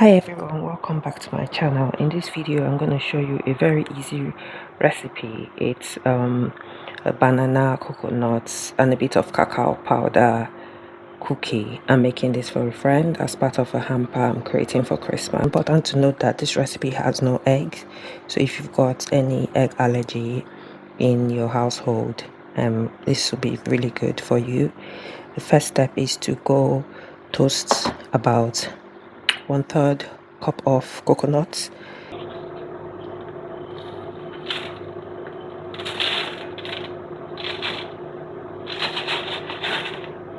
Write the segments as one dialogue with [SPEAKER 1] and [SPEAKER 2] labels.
[SPEAKER 1] Hi everyone, welcome back to my channel. In this video I'm going to show you a very easy recipe. It's a banana, coconuts and a bit of cacao powder cookie. I'm making this for a friend as part of a hamper I'm creating for Christmas. Important to note that this recipe has no eggs, so if you've got any egg allergy in your household, this will be really good for you. The first step is to go toast about 1/3 cup of coconuts.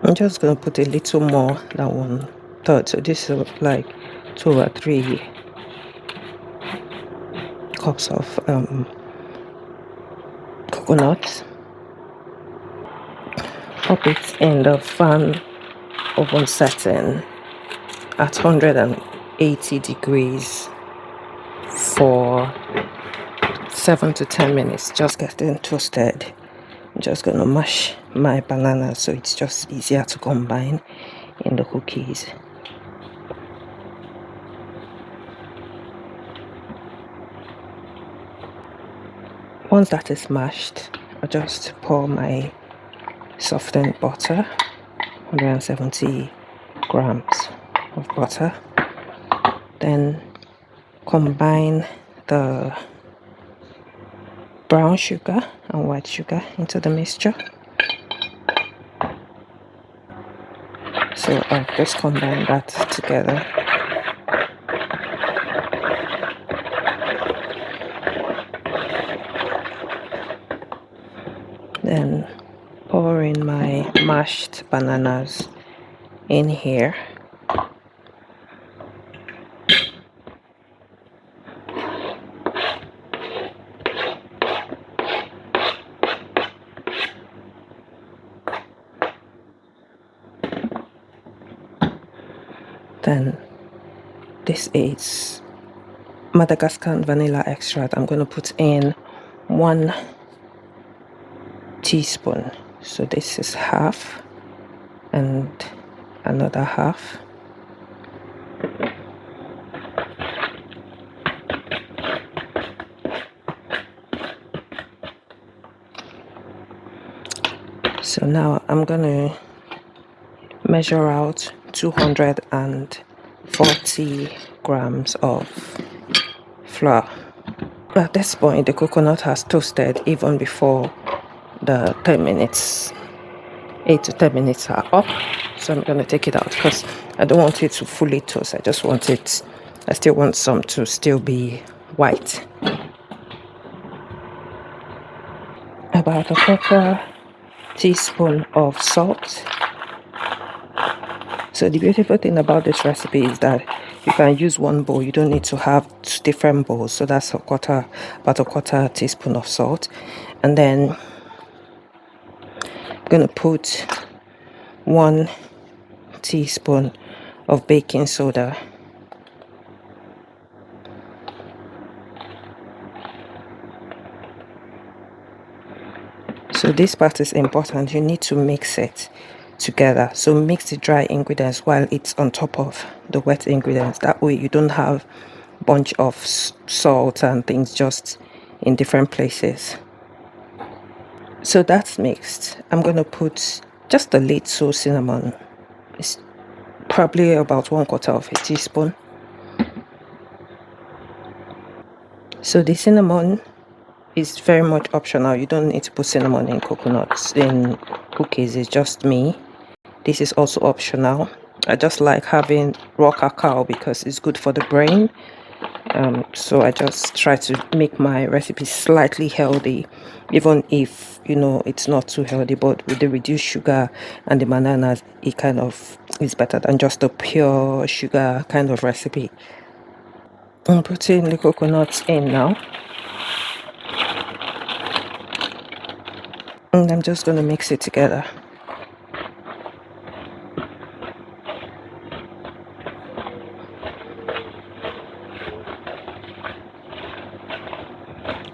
[SPEAKER 1] I'm just going to put a little more than 1/3, so this is like 2 or 3 cups of coconuts. Pop it in the fan oven setting at 180 degrees for 7 to 10 minutes, just getting toasted. I'm just going to mash my banana so it's just easier to combine in the cookies. Once that is mashed, I just pour my softened butter, 170 grams of butter, then combine the brown sugar and white sugar into the mixture. So I'll just combine that together. Then pour in my mashed bananas in here. Then this is Madagascar vanilla extract. I'm going to put in 1 teaspoon. So this is half and another half. So now I'm going to measure out 240 grams of flour. At this point, the coconut has toasted even before the 10 minutes, 8 to 10 minutes are up. So I'm going to take it out because I don't want it to fully toast. I still want some to still be white. About a 1/4 teaspoon of salt. So the beautiful thing about this recipe is that you can use one bowl. You don't need to have 2 different bowls. So that's about a 1/4 teaspoon of salt. And then I'm going to put 1 teaspoon of baking soda. So this part is important. You need to mix it together. So mix the dry ingredients while it's on top of the wet ingredients. That way you don't have a bunch of salt and things just in different places. So that's mixed. I'm going to put just a little cinnamon. It's probably about 1/4 teaspoon. So the cinnamon is very much optional. You don't need to put cinnamon in coconuts, in cookies. It's just me. This is also optional. I just like having raw cacao because it's good for the brain. So I just try to make my recipe slightly healthy, even if it's not too healthy. But with the reduced sugar and the bananas, it kind of is better than just a pure sugar kind of recipe. I'm putting the coconuts in now, and I'm just going to mix it together.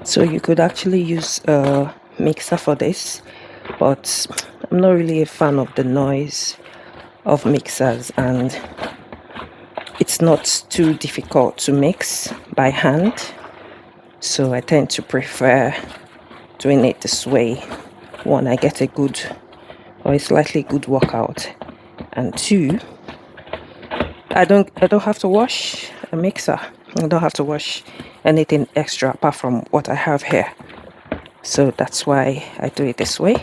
[SPEAKER 1] So you could actually use a mixer for this, but I'm not really a fan of the noise of mixers, and it's not too difficult to mix by hand, so I tend to prefer doing it this way. One, I get a good or a slightly good workout, and two, I don't have to wash a mixer. I don't have to wash anything extra apart from what I have here. So that's why I do it this way.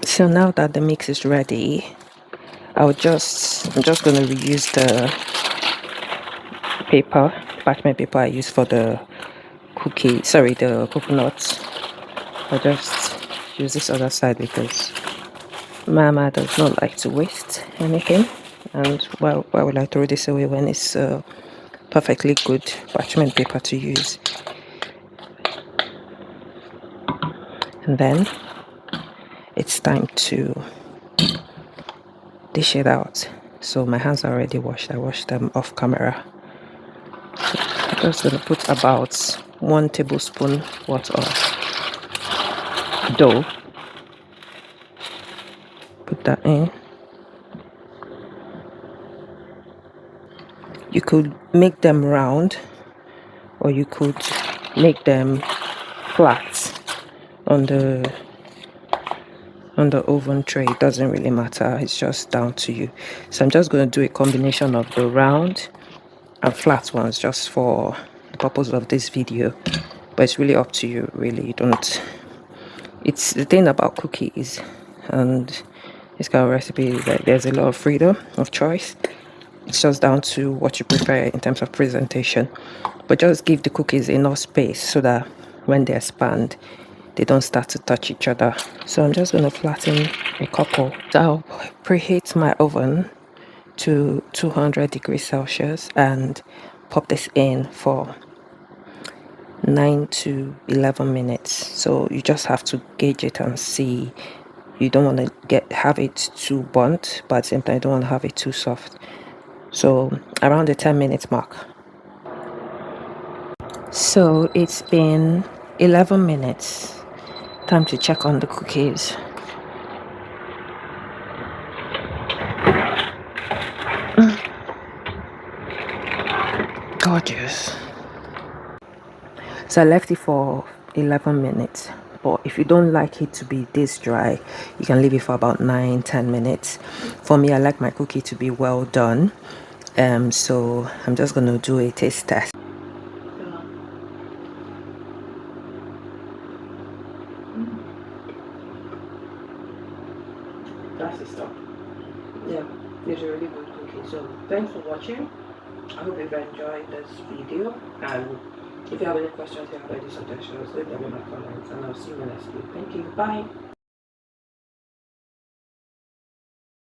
[SPEAKER 1] So now that the mix is ready, I'm just going to reuse the parchment paper I use for the the coconuts. I'll just use this other side because Mama does not like to waste anything. And why would I throw this away when it's perfectly good parchment paper to use? And then it's time to dish it out. So my hands are already washed. I washed them off camera. I'm just going to put about 1 tablespoon worth of dough. Put that in. You could make them round, or you could make them flat on the oven tray. It doesn't really matter, it's just down to you. So I'm just going to do a combination of the round and flat ones just for the purpose of this video, but it's really up to you. Really, you don't, it's the thing about cookies and this kind of recipe is that there's a lot of freedom of choice. It's just down to what you prefer in terms of presentation, but just give the cookies enough space so that when they expand they don't start to touch each other. So I'm just going to flatten a couple. So I'll preheat my oven to 200 degrees Celsius and pop this in for 9 to 11 minutes. So you just have to gauge it and see. You don't want to have it too burnt, but at the same time you don't want to have it too soft. So around the 10 minutes mark. So it's been 11 minutes. Time to check on the cookies. Gorgeous. So I left it for 11 minutes, but if you don't like it to be this dry, you can leave it for about 9-10 minutes. For me, I like my cookie to be well done, so I'm just going to do a taste test. That's the stuff. Yeah, it's a really good cookie. So thanks for watching. I hope you've enjoyed this video, and if you have any questions, if you have any suggestions, leave them in my comments, and I'll see you next week. Thank you. Bye.